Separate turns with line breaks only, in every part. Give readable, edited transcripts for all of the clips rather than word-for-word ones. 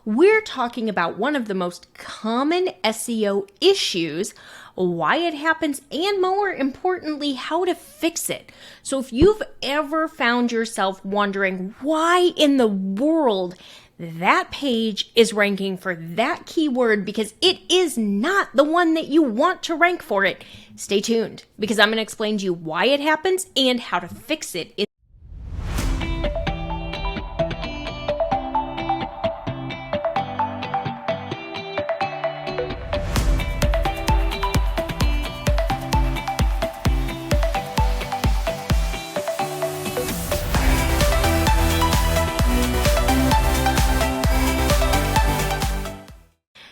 we're talking about one of the most common SEO issues, why it happens, and more importantly, how to fix it. So if you've ever found yourself wondering why in the world that page is ranking for that keyword because it is not the one that you want to rank for it, stay tuned because I'm going to explain to you why it happens and how to fix it.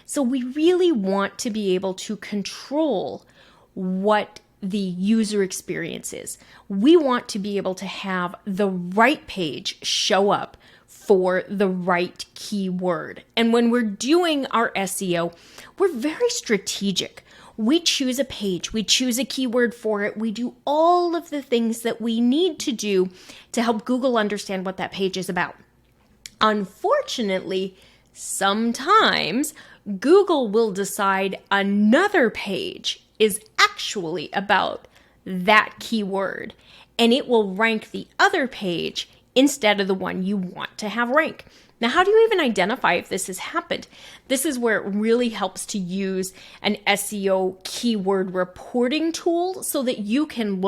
So we really want to be able to control what the user experience is. We want to be able to have the right page show up for the right keyword. And when we're doing our SEO, we're very strategic. We choose a page, we choose a keyword for it, we do all of the things that we need to do to help Google understand what that page is about. Unfortunately, sometimes Google will decide another page is actually about that keyword, and it will rank the other page instead of the one you want to have rank. Now, how do you even identify if this has happened? This is where it really helps to use an SEO keyword reporting tool so that you can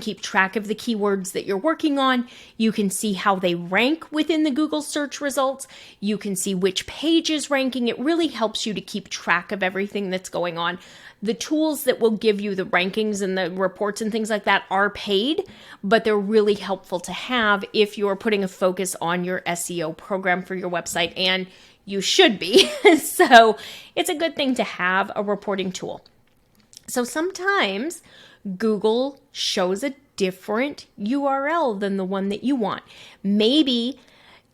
keep track of the keywords that you're working on. You can see how they rank within the Google search results. You can see which page is ranking. It really helps you to keep track of everything that's going on. The tools that will give you the rankings and the reports and things like that are paid, but they're really helpful to have if you're putting a focus on your SEO program for your website, and you should be. So it's a good thing to have a reporting tool. So sometimes Google shows a different URL than the one that you want. Maybe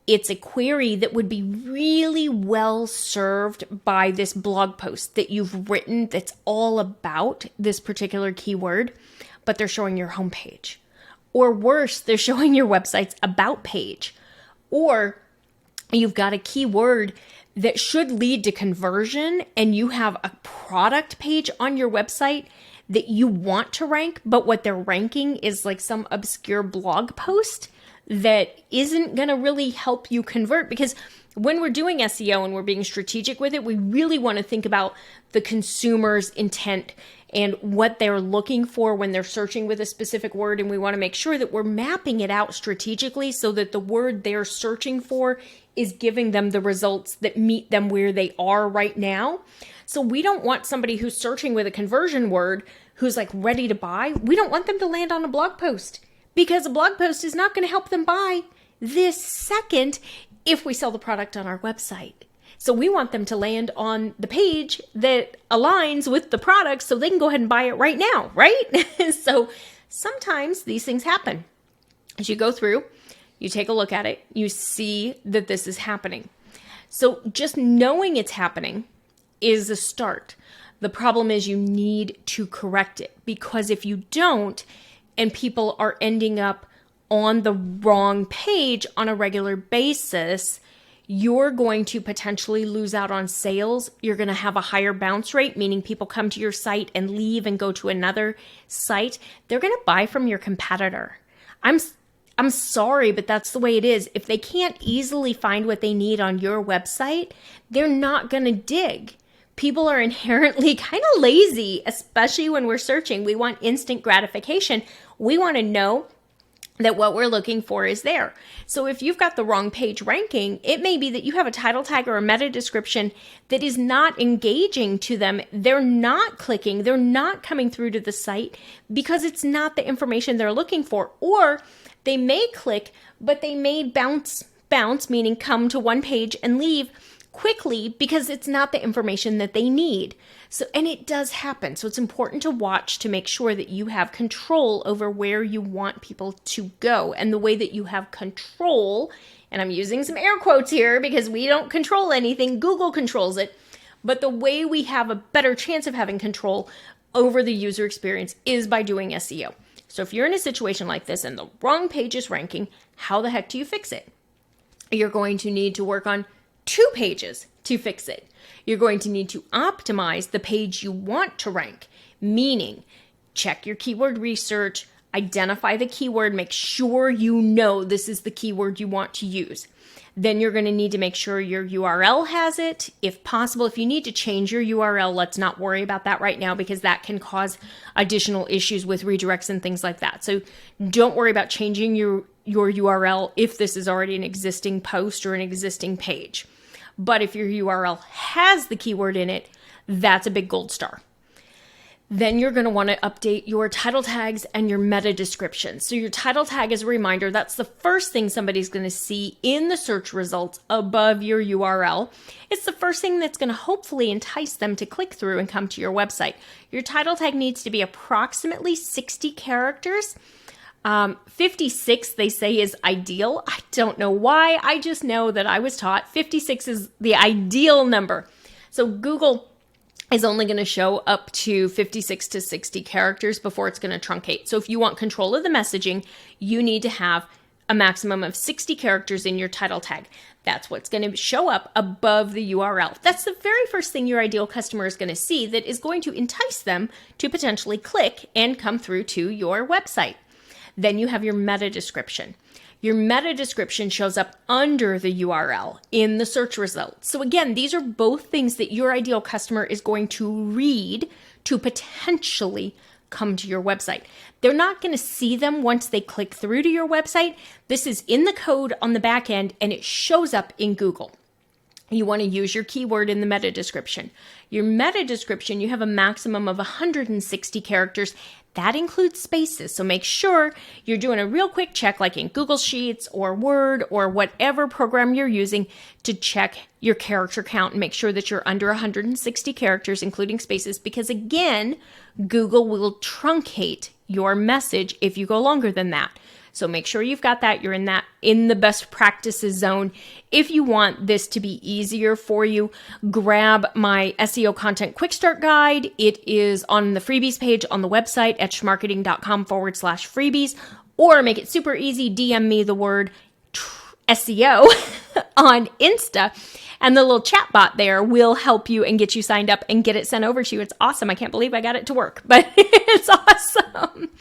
it's a query that would be really well served by this blog post that you've written that's all about this particular keyword, but they're showing your homepage. Or worse, they're showing your website's about page. Or you've got a keyword that should lead to conversion and you have a product page on your website that you want to rank, but what they're ranking is like some obscure blog post that isn't going to really help you convert. Because when we're doing SEO and we're being strategic with it, we really want to think about the consumer's intent and what they're looking for when they're searching with a specific word. And we want to make sure that we're mapping it out strategically so that the word they're searching for is giving them the results that meet them where they are right now. So we don't want somebody who's searching with a conversion word who's like ready to buy. We don't want them to land on a blog post, because a blog post is not going to help them buy this second if we sell the product on our website. So we want them to land on the page that aligns with the product so they can go ahead and buy it right now, right? So sometimes these things happen. As you go through, you take a look at it, you see that this is happening. So just knowing it's happening is a start. The problem is you need to correct it, because if you don't, and people are ending up on the wrong page on a regular basis, you're going to potentially lose out on sales. You're going to have a higher bounce rate, meaning people come to your site and leave and go to another site. They're going to buy from your competitor. I'm sorry, but that's the way it is. If they can't easily find what they need on your website, they're not going to dig. People are inherently kind of lazy, especially when we're searching. We want instant gratification. We want to know that what we're looking for is there. So if you've got the wrong page ranking, it may be that you have a title tag or a meta description that is not engaging to them. They're not clicking. They're not coming through to the site because it's not the information they're looking for. Or they may click, but they may bounce, meaning come to one page and leave quickly because it's not the information that they need. So, and it does happen. So it's important to watch to make sure that you have control over where you want people to go. And the way that you have control, and I'm using some air quotes here because we don't control anything, Google controls it. But the way we have a better chance of having control over the user experience is by doing SEO. So if you're in a situation like this and the wrong page is ranking, how the heck do you fix it? You're going to need to work on 2 pages to fix it. You're going to need to optimize the page you want to rank, meaning check your keyword research, identify the keyword, make sure you know this is the keyword you want to use. Then you're going to need to make sure your URL has it. If possible, if you need to change your URL, let's not worry about that right now because that can cause additional issues with redirects and things like that. So don't worry about changing your URL if this is already an existing post or an existing page. But if your URL has the keyword in it, that's a big gold star. Then you're going to want to update your title tags and your meta description. So your title tag is a reminder. That's the first thing somebody's going to see in the search results above your URL. It's the first thing that's going to hopefully entice them to click through and come to your website. Your title tag needs to be approximately 60 characters. 56, they say, is ideal. I don't know why. I just know that I was taught 56 is the ideal number. So Google is only going to show up to 56 to 60 characters before it's going to truncate. So if you want control of the messaging, you need to have a maximum of 60 characters in your title tag. That's what's going to show up above the URL. That's the very first thing your ideal customer is going to see that is going to entice them to potentially click and come through to your website. Then you have your meta description. Your meta description shows up under the URL in the search results. So again, these are both things that your ideal customer is going to read to potentially come to your website. They're not going to see them once they click through to your website. This is in the code on the back end and it shows up in Google. You want to use your keyword in the meta description. Your meta description, you have a maximum of 160 characters. That includes spaces. So make sure you're doing a real quick check like in Google Sheets or Word or whatever program you're using to check your character count and make sure that you're under 160 characters, including spaces, because again, Google will truncate your message if you go longer than that. So make sure you've got that. You're in the best practices zone. If you want this to be easier for you, grab my SEO Content Quick Start guide. It is on the freebies page on the website at schmarketing.com/freebies, or make it super easy. DM me the word SEO on Insta, and the little chat bot there will help you and get you signed up and get it sent over to you. It's awesome. I can't believe I got it to work, but it's awesome.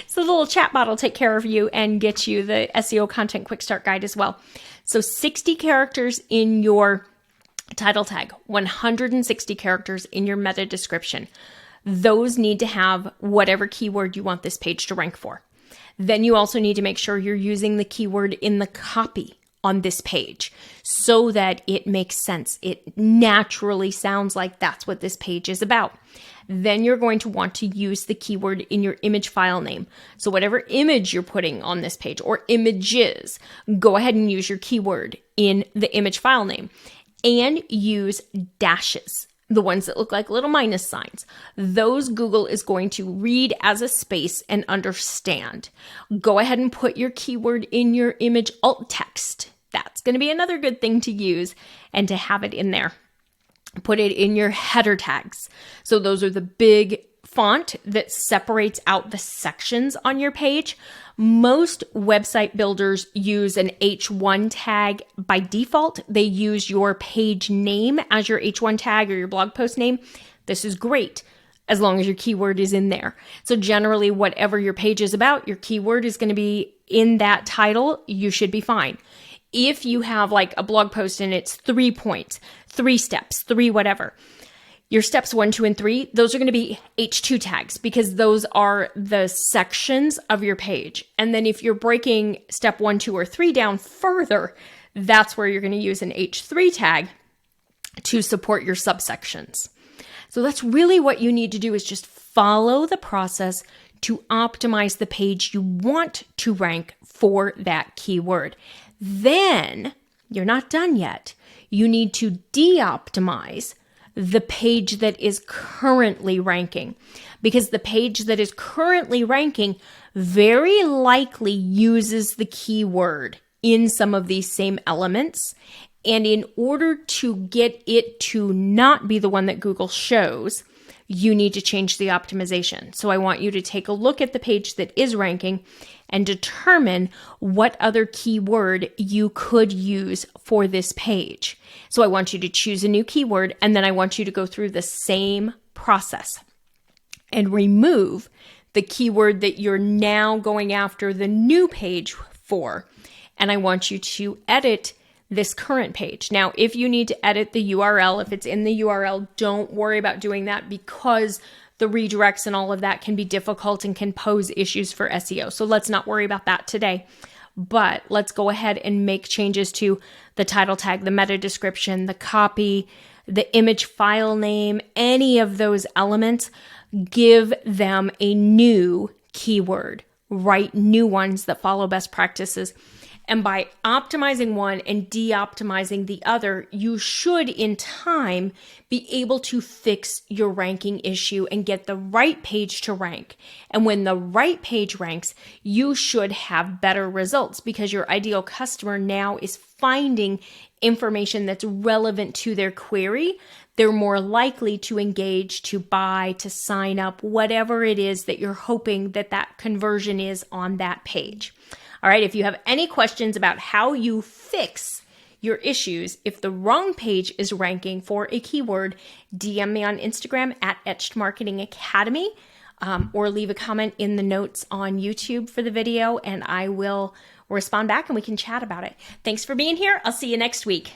So the little chat bot will take care of you and get you the SEO Content Quick Start guide as well. So 60 characters in your title tag, 160 characters in your meta description. Those need to have whatever keyword you want this page to rank for. Then you also need to make sure you're using the keyword in the copy on this page so that it makes sense. It naturally sounds like that's what this page is about. Then you're going to want to use the keyword in your image file name. So whatever image you're putting on this page or images, go ahead and use your keyword in the image file name and use dashes. The ones that look like little minus signs. Those Google is going to read as a space and understand. Go ahead and put your keyword in your image alt text. That's going to be another good thing to use and to have it in there. Put it in your header tags. So those are the big font that separates out the sections on your page. Most website builders use an H1 tag by default. They use your page name as your H1 tag or your blog post name. This is great as long as your keyword is in there. So generally, whatever your page is about, your keyword is going to be in that title. You should be fine. If you have like a blog post and it's 3 points, 3 steps, 3 whatever, your steps 1, 2, and 3, those are going to be H2 tags because those are the sections of your page. And then if you're breaking step 1, 2, or 3 down further, that's where you're going to use an H3 tag to support your subsections. So that's really what you need to do is just follow the process to optimize the page you want to rank for that keyword. Then you're not done yet. You need to de-optimize the page that is currently ranking, because the page that is currently ranking very likely uses the keyword in some of these same elements. And in order to get it to not be the one that Google shows, you need to change the optimization. So I want you to take a look at the page that is ranking and determine what other keyword you could use for this page. So I want you to choose a new keyword, and then I want you to go through the same process and remove the keyword that you're now going after the new page for. And I want you to edit this current page. Now, if you need to edit the URL, if it's in the URL, don't worry about doing that, because the redirects and all of that can be difficult and can pose issues for SEO. So let's not worry about that today. But let's go ahead and make changes to the title tag, the meta description, the copy, the image file name, any of those elements. Give them a new keyword. Write new ones that follow best practices. And by optimizing one and de-optimizing the other, you should in time be able to fix your ranking issue and get the right page to rank. And when the right page ranks, you should have better results, because your ideal customer now is finding information that's relevant to their query. They're more likely to engage, to buy, to sign up, whatever it is that you're hoping that conversion is on that page. All right, if you have any questions about how you fix your issues if the wrong page is ranking for a keyword, DM me on Instagram at Etched Marketing Academy, or leave a comment in the notes on YouTube for the video, and I will respond back and we can chat about it. Thanks for being here. I'll see you next week.